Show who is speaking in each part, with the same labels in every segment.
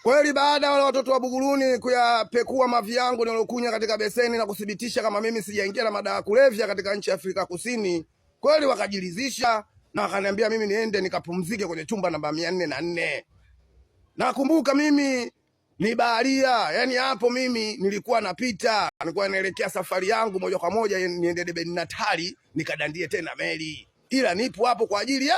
Speaker 1: Kweli baada wale watoto wa Buguruni kuyapekua mavi yangu nilokunya katika beseni na kuthibitisha kama mimi sijaingia na madawa kulevya katika nchi ya Afrika Kusini, kweli wakajilizisha na wakaniambia mimi niende nikapumzike kwenye chumba namba 404. Nakumbuka mimi ni baharia, yani hapo mimi nilikuwa napita, nilikuwa naelekea safari yangu moja kwa moja niende Deben Natali nikadandie tena meli. Ila nipo hapo kwa ajili ya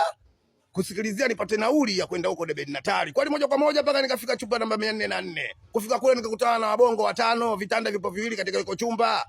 Speaker 1: kusikilizia nipate nauli ya kwenda huko Deben Natali. Kwani moja kwa moja mpaka nikafika chumba namba 404. Kufika kule nikakutana na wabongo 5, vitanda vipo viwili katika iko chumba.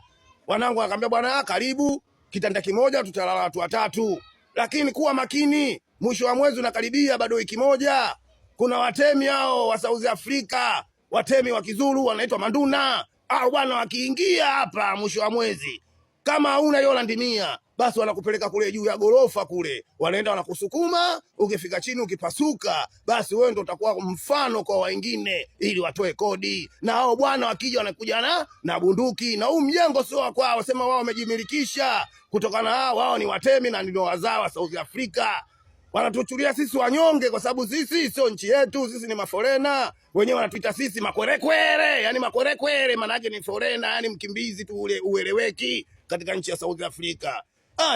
Speaker 1: Wanangu wakaniambia bwana karibu, kitanda kimoja tutalala watu 3. Lakini kuwa makini, mwisho wa mwezi unakaribia bado wiki moja. Kuna watemi hao wa South Africa, watemi wa Kizulu wanaitwa Manduna. Bwana wakiingia hapa mwisho wa mwezi, kama hauna hiyo landimia, basi wanakupeleka kule juu ya gorofa kule. Wanaenda wanakusukuma, ukifika chini ukipasuka, basi wewe ndio utakuwa mfano kwa wengine ili watoe kodi. Na hao bwana wakija wanakuja na bunduki, na huu mjengo sio wa kwao, sema wao wamejimilikisha kutokana na wao ni watemi na ndio wazao wa South Africa. Wanatuchulia sisi wanyonge kwa sababu sisi sio nchi yetu, sisi ni maforena. Wenyewe wanatuita sisi makwerekwere, yani makwerekwere maana yake ni forena, yani mkimbizi tu ule ueleweki katika nchi ya South Africa.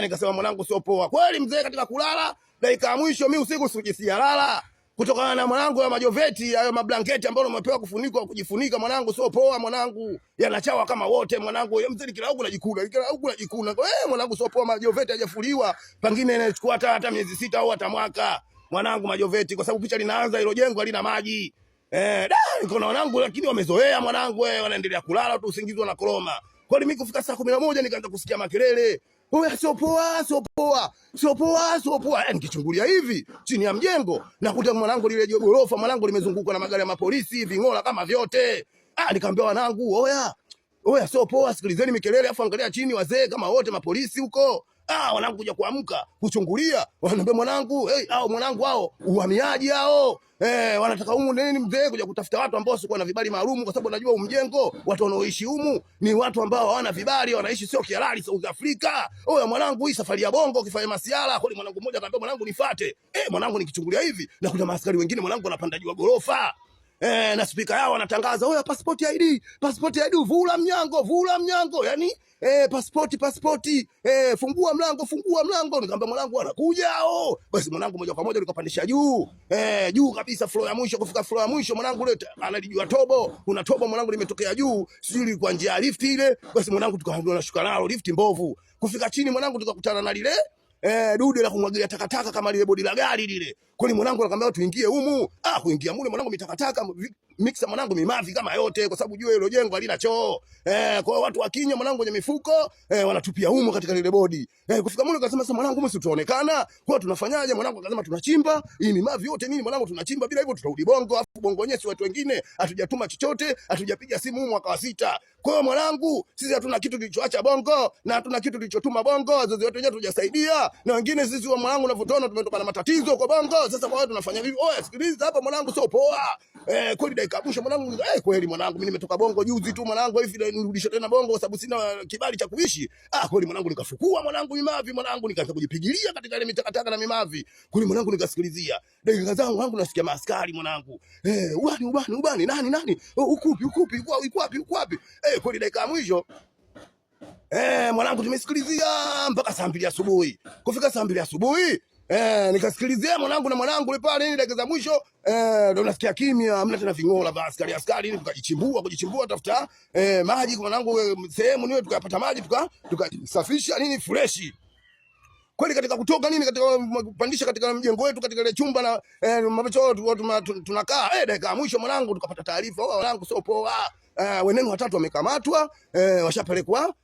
Speaker 1: Nikasema mwanangu sio poa. Kweli mzee katika kulala, dakika ya mwisho mimi usiku sijisikia lala. Kutokana na mwanangu ya majoveti, hayo mablanketi ambayo umepewa kufunikwa kujifunika mwanangu sio poa mwanangu. Yanachawa kama wote mwanangu. Mzee kila huko najikuna, kila huko najikuna. Mwanangu sio poa majoveti hajafuliwa. Pengine inachukua hata miezi 6 au hata mwaka. Mwanangu majoveti kwa sababu picha linaanza hilo jengo halina maji. Niko na wanangu lakini wamezoea mwanangu wanaendelea kulala tu usingizi na koroma. Kwa hiyo mimi kufika saa 11 nikaanza kusikia makelele. Sio poa, sio poa. Sio poa, sio poa. Nikichungulia hivi chini ya mjengo nakuta mwanangu lile gorofa mwanangu limezungukwa na magari ya mapolisi, ving'ola kama vyote. Nikamwambia wanangu, oya sio poa, sikilizeni mikelele afu angalia chini wazee kama wote mapolisi huko. Wanangu kuja kuamka kuchungulia, wananiambia mwanangu, mwanangu hao uhamiaji hao. Wanataka humu nini mzee kuja kutafuta watu ambao sio na vibali maalum kwa sababu najua mjengo watu wanaoishi humu ni watu ambao hawana vibali, wanaishi sio kihalali South Africa. Mwanangu hii safari ya bongo ukifanya masiala. Kwa mwanangu mmoja akaniambia mwanangu nifuate. Mwanangu nikichungulia hivi na kuna maaskari wengine mwanangu wanapanda juu ya gorofa. Na speaker yao wanatangaza, passport ID, vula mnyango. Yani passport, fungua mlango. Nikamwambia mwanangu anakuja hao. Basi mwanangu moja kwa moja nikapandisha juu. Juu kabisa floor ya mwisho. Kufika floor ya mwisho mwanangu leta analijua tobo. Kuna tobo mwanangu limetokea juu. Sijui kwa njia ya lift ile. Basi mwanangu tukaambiwa nashuka nalo lift mbovu. Kufika chini mwanangu tukakutana na lile dude la kumwagilia takataka kama lile bodi la gari lile. Kwani mwanangu akamwambia tuingie humu. Kuingia mule mwanangu mitakataka mixer mwanangu mimavi kama yote kwa sababu jua hilo jengo halina choo. Kwa watu wakinya mwanangu kwenye mifuko wanatupia humu katika lile bodi. Kufika mule akasema sasa mwanangu mimi tutaonekana. Kwa tunafanyaje mwanangu akasema tunachimba. Hii mimavi yote nini mwanangu tunachimba bila hivyo tutarudi bongo afu bongo wenyewe watu wengine hatujatuma chochote, hatujapiga simu mwaka wa 6. Kwa hiyo mwanangu sisi hatuna kitu kilichoacha bongo na hatuna kitu kilichotuma bongo, wazazi wetu wenyewe tujasaidia na wengine sisi wa mwanangu unavyotoona tumetoka na matatizo kwa bongo. Sasa kwa hiyo tunafanya vipi? Sikiliza hapa mwanangu sio poa. Kweli dakika mwisho mwanangu kweli mwanangu mimi nimetoka bongo juzi tu mwanangu hivi nirudishe tena bongo kwa sababu sina kibali cha kuishi. Kweli mwanangu nikafukua mwanangu mimavi mwanangu nikaanza kujipigilia katika ile mitakataka na mimavi. Kweli mwanangu nikasikilizia. Dakika zangu wangu nasikia maaskari mwanangu. Ubani nani? Ukupi uko wapi? Kweli dakika mwisho mwanangu tumesikilizia mpaka saa 2 asubuhi. Kufika saa 2 asubuhi nikasikilizia mwanangu na mwanangu pale nini dakika za mwisho ndio nasikia kimya, hamna tena ving'ola vya askari kujichimbua tafuta maji kwa mwanangu sehemu niwe tukapata maji tukasafisha nini fresh. Kweli katika kutoka nini katika kupandisha katika mjengo wetu katika ile chumba na mabecho tunakaa dakika mwisho mwanangu tukapata taarifa mwanangu sio poa. Wenenu 3 wamekamatwa, washapelekwa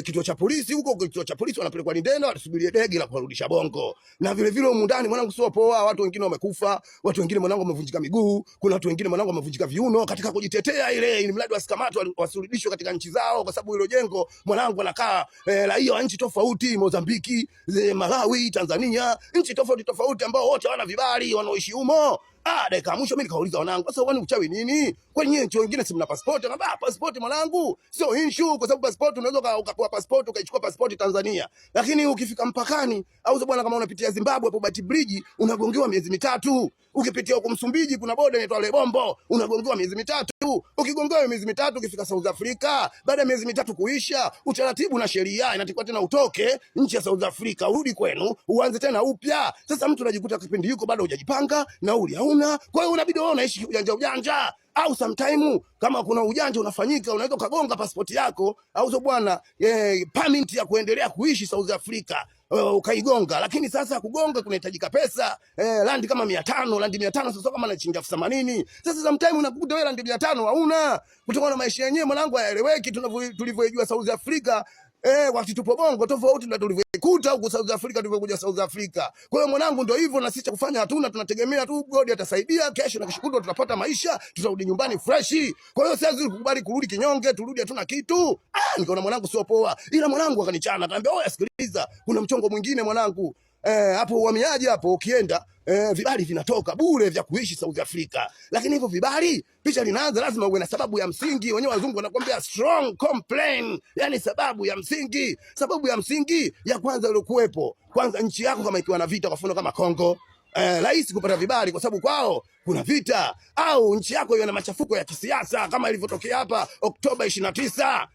Speaker 1: kituo cha polisi huko. Kituo cha polisi wanapelekwa Lindenda wasubiri dege la kurudisha bongo. Na vile vile huko ndani mwanangu sio poa, watu wengine wamekufa, watu wengine mwanangu wamevunjika miguu, kuna watu wengine mwanangu wamevunjika viuno katika kujitetea ile ili mradi wasikamatwe wasirudishwe katika nchi zao kwa sababu hilo jengo mwanangu anakaa raia wa nchi tofauti, Mozambiki, Malawi, Tanzania, nchi tofauti ambao wote hawana vibali wanaoishi humo. Dakika mwisho mimi nikauliza wanangu, sasa wani uchawi nini? Kwani nyinyi nchi wengine si mna passport? Akamba passport mwanangu sio issue, kwa sababu passport unaweza ukapewa passport ukaichukua passport Tanzania. Lakini ukifika mpakani au bwana, kama unapitia Zimbabwe hapo Bati Bridge unagongewa miezi mitatu. Ukipitia huko Msumbiji kuna boda inaitwa Lebombo unagongewa miezi mitatu. Ukigongewa miezi mitatu ukifika South Africa baada ya miezi mitatu kuisha, utaratibu na sheria inatakiwa tena utoke nchi ya South Africa urudi kwenu uanze tena upya. Sasa mtu anajikuta kipindi yuko bado hujajipanga, nauli hauna, kwa hiyo unabidi unaishi ujanja au sometime kama kuna ujanja unafanyika unaweza ukagonga passport yako au so bwana permit ya kuendelea kuishi South Africa ukaigonga. Lakini sasa kugonga kunahitajika pesa randi kama 500, randi 500 sasa kama na shilingi 80,000. Sasa sometime unakuta wewe randi 500 hauna, kutokana na maisha yenyewe mwanangu hayaeleweki tulivyojua South Africa. Wakati tupo Bongo tofauti na tulivyokuta huko South Africa tulivyokuja South Africa. Kwa hiyo mwanangu ndio hivyo, na sisi kufanya hatuna, tunategemea tu God atasaidia, kesho na kesho kutwa tutapata maisha, tutarudi nyumbani fresh. Kwa hiyo sasa tukubali kurudi kinyonge, turudi hatuna kitu. Nikaona mwanangu sio poa. Ila mwanangu akanichana, akaambia oya sikiliza, kuna mchongo mwingine mwanangu. Hapo uhamiaji hapo ukienda vibali vinatoka bure vya kuishi South Africa. Lakini hivyo vibali picha linaanza lazima uwe na sababu ya msingi. Wenyewe wazungu wanakuambia strong complaint, yani sababu ya msingi. Sababu ya msingi ya kwanza ile kuwepo kwanza nchi yako kama ikiwa na vita, kwa mfano kama Kongo, rahisi kupata vibali kwa sababu kwao kuna vita, au nchi yako iwe na machafuko ya kisiasa kama ilivyotokea hapa Oktoba 29.